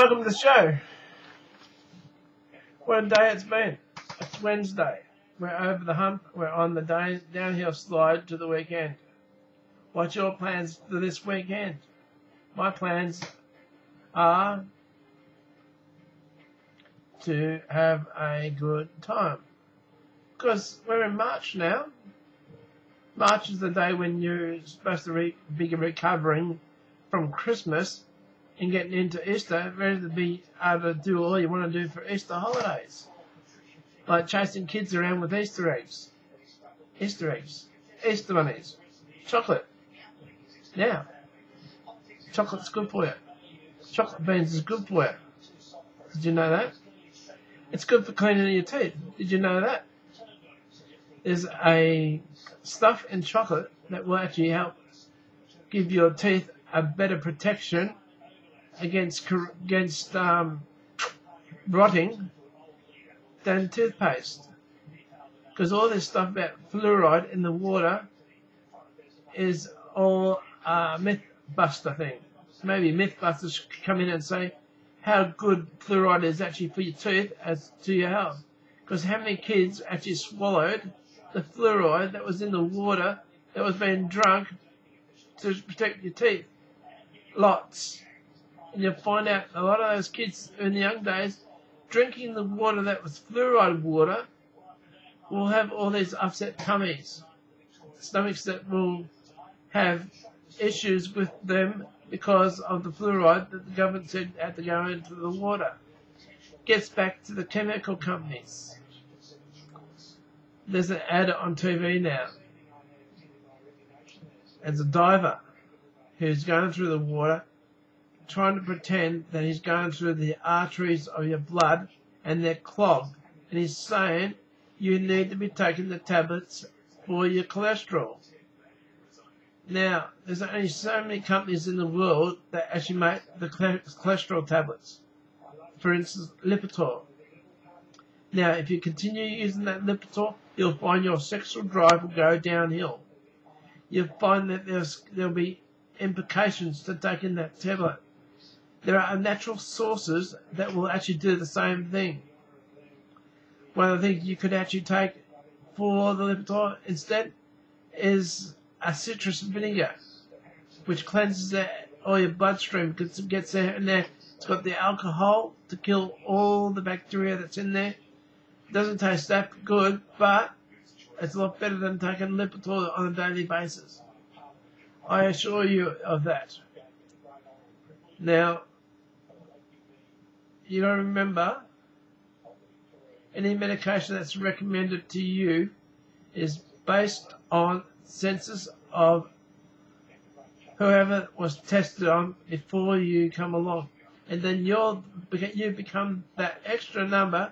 welcome to the show. What a day it's been. It's Wednesday. We're over the hump. We're on the downhill slide to the weekend. What's your plans for this weekend? My plans are to have a good time. Because we're in March now. March is the day when you're supposed to be recovering from Christmas and getting into Easter, ready to be able to do all you want to do for Easter holidays. Like chasing kids around with Easter eggs, Easter bunnies, chocolate. Now, chocolate's good for you. Chocolate beans is good for you. Did you know that? It's good for cleaning your teeth. Did you know that? There's a stuff in chocolate that will actually help give your teeth a better protection against rotting than toothpaste. Because all this stuff about fluoride in the water is all myth-buster thing. Maybe myth-busters come in and say how good fluoride is actually for your teeth as to your health. Because how many kids actually swallowed the fluoride that was in the water that was being drunk to protect your teeth? Lots. And you'll find out a lot of those kids in the young days drinking the water that was fluoride water will have all these upset tummies, stomachs that will have issues with them because of the fluoride that the government said had to go into the water. Gets back to the chemical companies. There's an ad on TV now. There's a diver who's going through the water trying to pretend that he's going through the arteries of your blood and they're clogged. And he's saying you need to be taking the tablets for your cholesterol. Now, there's only so many companies in the world that actually make the cholesterol tablets. For instance, Lipitor. Now, if you continue using that Lipitor, you'll find your sexual drive will go downhill. You'll find that there'll be implications to taking that tablet. There are natural sources that will actually do the same thing. One of the things you could actually take for the Lipitor instead is a citrus vinegar, which cleanses all your bloodstream because it gets there and there. It's got the alcohol to kill all the bacteria that's in there. It doesn't taste that good, but it's a lot better than taking Lipitor on a daily basis. I assure you of that. Now, you got to remember, any medication that's recommended to you is based on census of whoever was tested on before you come along. And then you become that extra number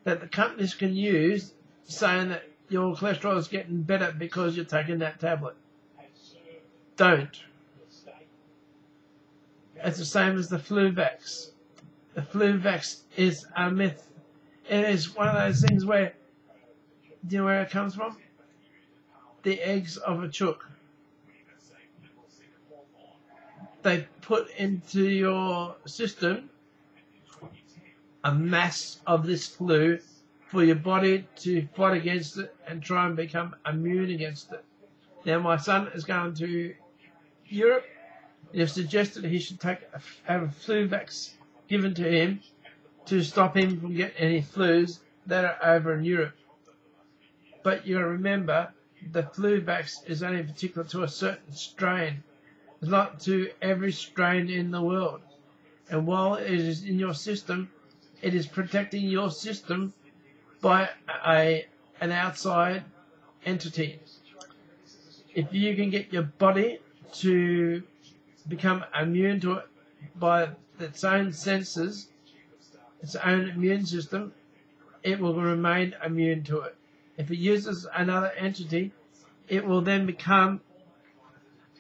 that the companies can use saying that your cholesterol is getting better because you're taking that tablet. Don't. It's the same as the flu vax. The flu vax is a myth. It is one of those things where, do you know where it comes from? The eggs of a chook. They put into your system a mass of this flu for your body to fight against it and try and become immune against it. Now, my son is going to Europe. They've suggested he should have a flu vax given to him to stop him from getting any flus that are over in Europe. But you got to remember, the flu vax is only particular to a certain strain. It's not to every strain in the world. And while it is in your system, it is protecting your system by an outside entity. If you can get your body to become immune to it by its own senses, its own immune system, it will remain immune to it. If it uses another entity, it will then become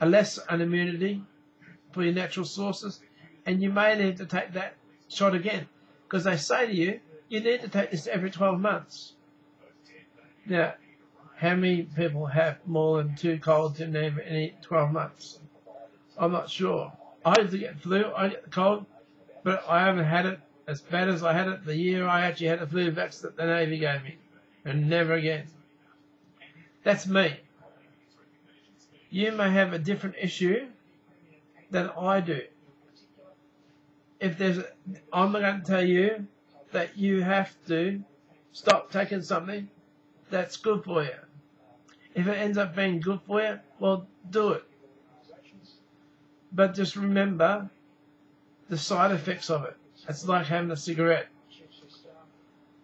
a less an immunity for your natural sources, and you may need to take that shot again, because they say to you, you need to take this every 12 months. Now, how many people have more than 2 colds in any 12 months? I'm not sure. I used to get flu, I get the cold, But I haven't had it as bad as I had it the year I actually had a flu vaccine that the Navy gave me. And never again. That's me. You may have a different issue than I do. I'm going to tell you that you have to stop taking something that's good for you. If it ends up being good for you, well, do it. But just remember the side effects of it. It's like having a cigarette.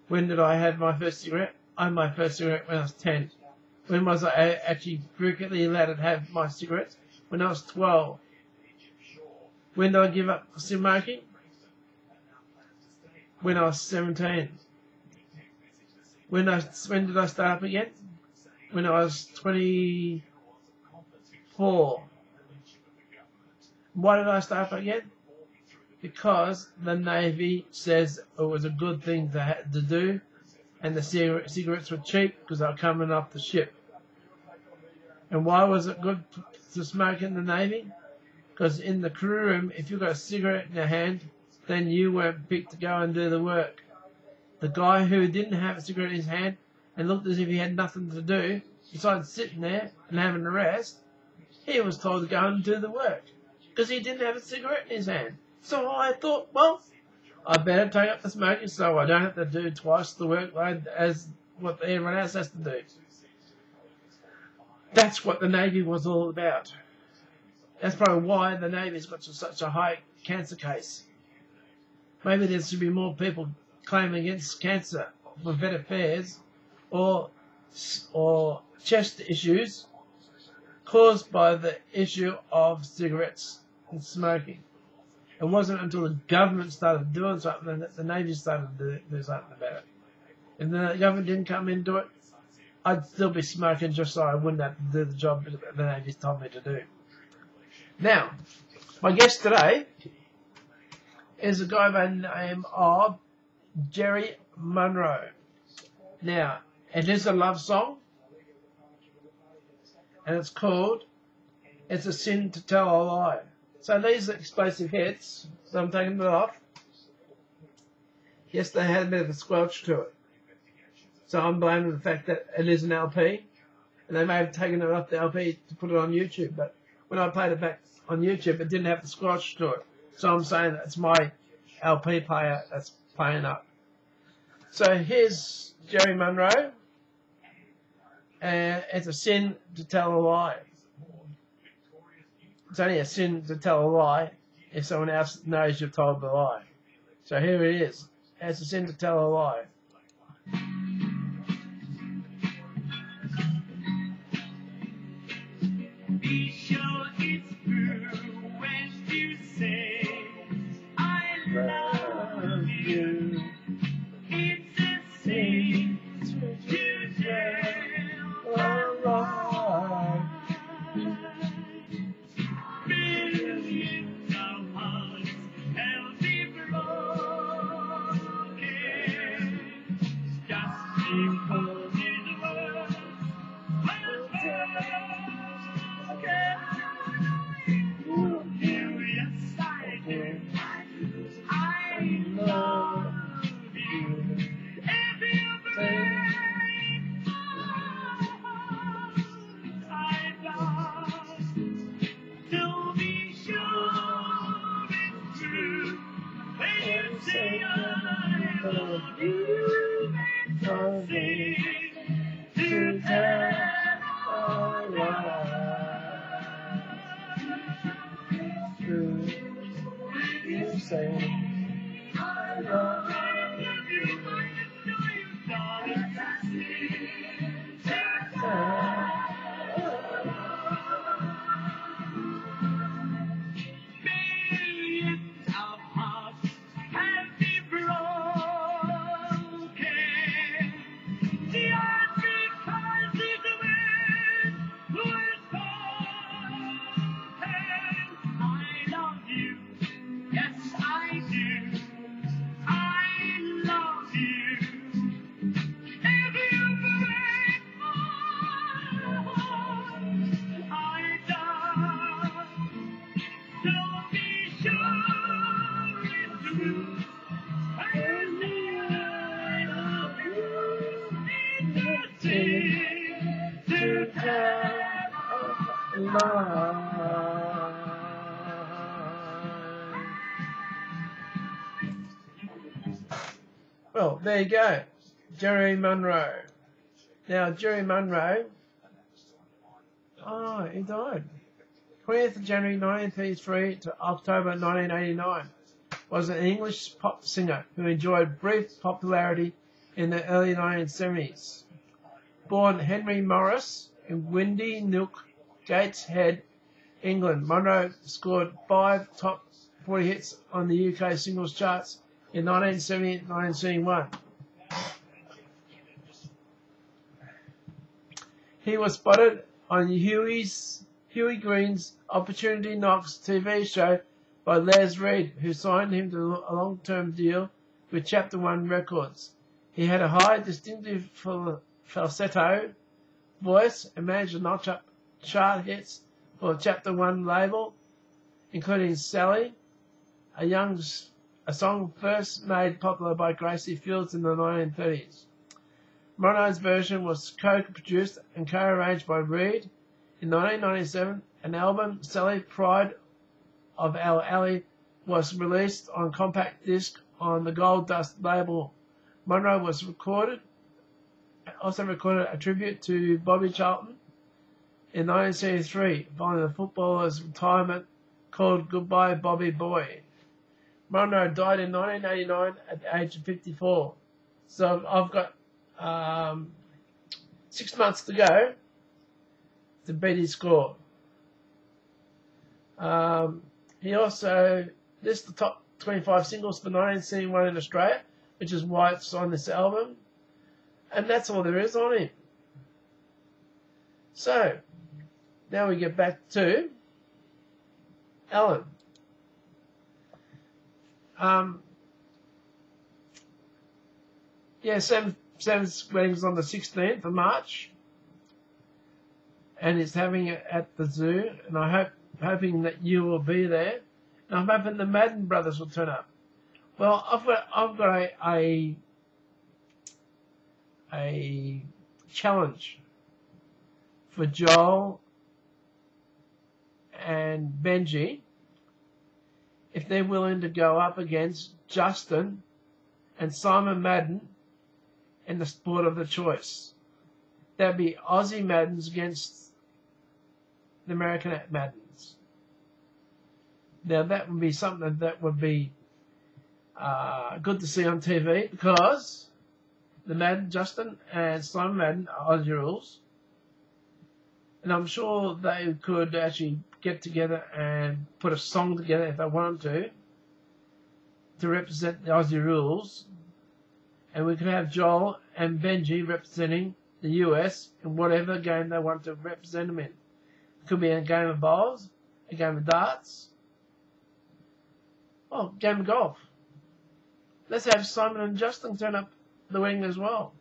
When did I have my first cigarette? I had my first cigarette when I was 10. When was I actually frequently allowed to have my cigarettes? When I was 12. When did I give up smoking? When I was 17. When did I start up again? When I was 24. Why did I start up again? Because the Navy says it was a good thing to do, and the cigarettes were cheap because they were coming off the ship. And why was it good to smoke in the Navy? Because in the crew room, if you got a cigarette in your hand, then you weren't picked to go and do the work. The guy who didn't have a cigarette in his hand and looked as if he had nothing to do, besides sitting there and having a rest, he was told to go and do the work because he didn't have a cigarette in his hand. So I thought, well, I better take up the smoking so I don't have to do twice the workload as what everyone else has to do. That's what the Navy was all about. That's probably why the Navy's got such a high cancer case. Maybe there should be more people claiming against cancer for vet affairs or chest issues caused by the issue of cigarettes and smoking. It wasn't until the government started doing something that the Navy started to do something about it. If the government didn't come into it, I'd still be smoking just so I wouldn't have to do the job that the Navy's told me to do. Now, my guest today is a guy by the name of Gerry Monroe. Now, it is a love song, and it's called It's a Sin to Tell a Lie. So these are explosive hits, so I'm taking it off. Yes, they had a bit of a squelch to it. So I'm blaming the fact that it is an LP, and they may have taken it off the LP to put it on YouTube, but when I played it back on YouTube, it didn't have the squelch to it. So I'm saying that it's my LP player that's playing up. So here's Gerry Monroe, and it's a sin to tell a lie. It's only a sin to tell a lie if someone else knows you've told the lie. So here it is. It's a sin to tell a lie. Be sure it's true when you say I love you. It's a sin to tell a lie. Millions of hearts have been broken. seem to have a line. Well, there you go. Gerry Monroe. Now, Gerry Monroe, he died. 20th of January 1933 to October 1989, was an English pop singer who enjoyed brief popularity in the early 1970s. Born Henry Morris in Windy Nook, Gateshead, England, Monroe scored 5 top 40 hits on the UK singles charts in 1970 and 1971. He was spotted on Huey Green's Opportunity Knocks TV show by Les Reed, who signed him to a long-term deal with Chapter One Records. He had a high, distinctive falsetto voice and managed to notch up chart hits for Chapter One label, including Sally, a song first made popular by Gracie Fields in the 1930s. Monroe's version was co-produced and co-arranged by Reed. In 1997, an album, Sally, Pride of Our Alley, was released on compact disc on the Gold Dust label. Monroe also recorded a tribute to Bobby Charlton in 1973, following the footballer's retirement, called Goodbye Bobby Boy. Monroe died in 1989 at the age of 54. So I've got 6 months to go to beat his score. He also lists the top 25 singles for 1971 in Australia, which is why it's on this album. And that's all there is on him. So, now we get back to Alan. Sam's wedding's on the 16th of March, and he's having it at the zoo, and hoping that you will be there, and I'm hoping the Madden brothers will turn up. Well, I've got a challenge for Joel and Benji if they're willing to go up against Justin and Simon Madden in the sport of the choice. That'd be Aussie Maddens against the American Maddens. Now that would be something that would be good to see on TV, because the Madden, Justin and Simon Madden are Aussie rules. And I'm sure they could actually get together and put a song together if they wanted to represent the Aussie rules. And we could have Joel and Benji representing the US in whatever game they want to represent them in. It could be a game of bowls, a game of darts, or a game of golf. Let's have Simon and Justin turn up the wedding as well.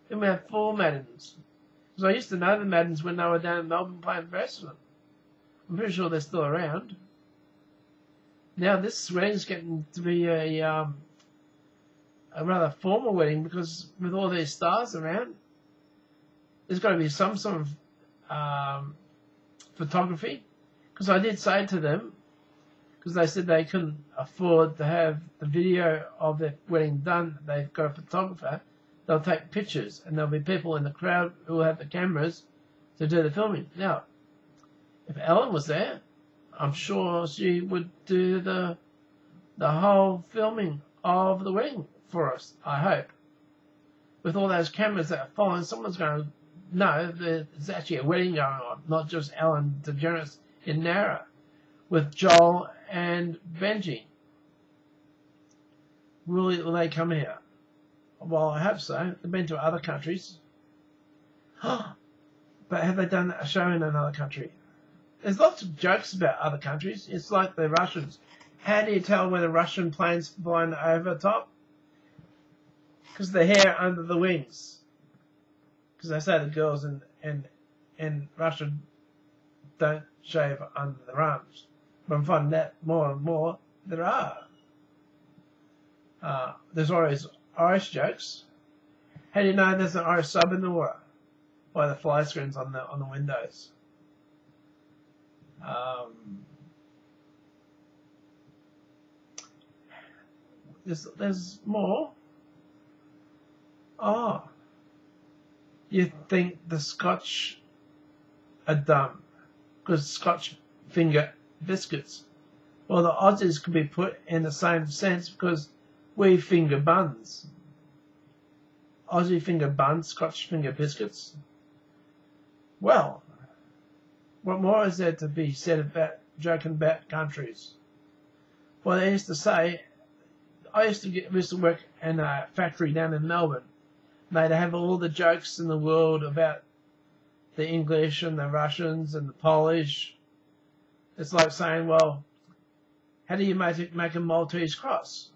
Then we have 4 Maddens. Because I used to know the Maddens when they were down in Melbourne playing for Essendon. I'm pretty sure they're still around. Now this wedding's getting to be a rather formal wedding, because with all these stars around, there's got to be some sort of photography. Because I did say to them, because they said they couldn't afford to have the video of their wedding done, they've got a photographer, they'll take pictures, and there'll be people in the crowd who will have the cameras to do the filming. Now, if Ellen was there, I'm sure she would do the whole filming of the wedding for us, I hope. With all those cameras that are following, someone's going to know that there's actually a wedding going on, not just Ellen DeGeneres in Nara, with Joel and Benji. Will they come here? Well, I hope so. They've been to other countries. But have they done a show in another country? There's lots of jokes about other countries. It's like the Russians. How do you tell when a Russian plane's flying over top? Because the hair under the wings. Because they say the girls in Russia don't shave under their arms. But I'm finding that more and more there are. There's always Irish jokes. How do you know there's an Irish sub in the water? by the fly screens on the windows. There's more. Oh, you think the Scotch are dumb because Scotch finger biscuits. Well, the Aussies could be put in the same sense because we finger buns. Aussie finger buns, Scotch finger biscuits. Well, what more is there to be said about joking about countries? Well, they used to say, I used to work in a factory down in Melbourne. They'd have all the jokes in the world about the English and the Russians and the Polish. It's like saying, well, how do you make a Maltese cross?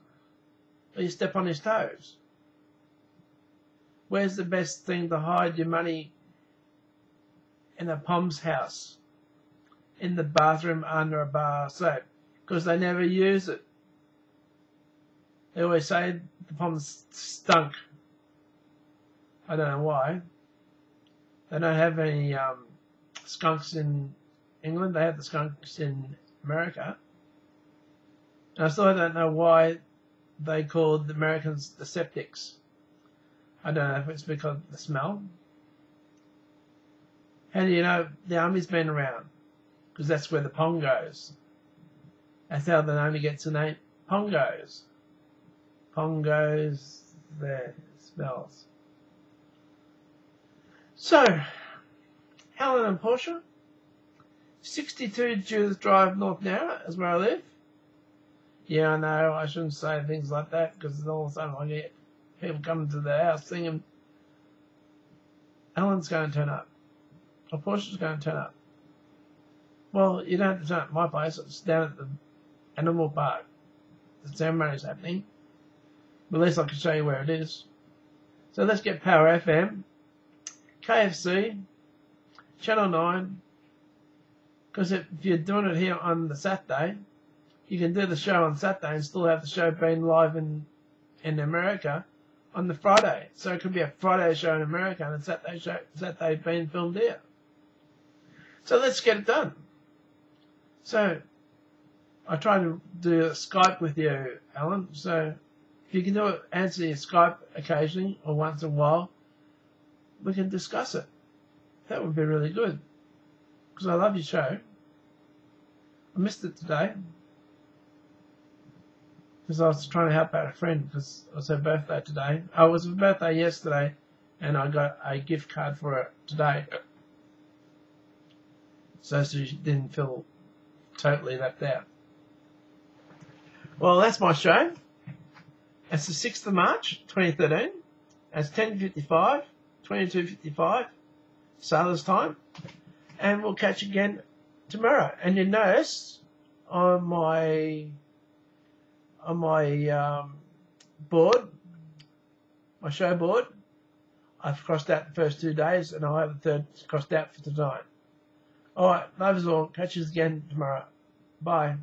Well, you step on his toes. Where's the best thing to hide your money? In a Pom's house. In the bathroom under a bar soap. Because they never use it. They always say the Pom's stunk. I don't know why. They don't have any skunks in England. They have the skunks in America. And I still don't know why they called the Americans the septics. I don't know if it's because of the smell. How do you know the army's been around? Because that's where the pong goes. That's how the army gets the name Pongos. Pongos, there, smells. So, Helen and Portia, 62 Judith Drive, North Narra, is where I live. Yeah, I know, I shouldn't say things like that because all of a sudden I get people coming to the house singing, Helen's going to turn up, or Portia's going to turn up. Well, you don't have to turn up at my place, it's down at the animal park. The ceremony's happening. But at least I can show you where it is. So let's get Power FM, KFC, Channel 9, because if you're doing it here on the Saturday, you can do the show on Saturday and still have the show being live in America on the Friday. So it could be a Friday show in America and a Saturday being filmed here. So let's get it done. So I try to do a Skype with you, Alan. So if you can do it, answer your Skype occasionally or once in a while, we can discuss it. That would be really good. Because I love your show. I missed it today. Because I was trying to help out a friend because it was her birthday today. Oh, it was her birthday yesterday and I got a gift card for her today. So she didn't feel totally left out. Well, that's my show. It's the 6th of March, 2013. It's 10:55, 22:55, Sailor's time. And we'll catch you again tomorrow. And you notice on my board, my show board, I've crossed out the first 2 days and I'll have the third crossed out for tonight. Alright, love us all. Catch you again tomorrow. Bye.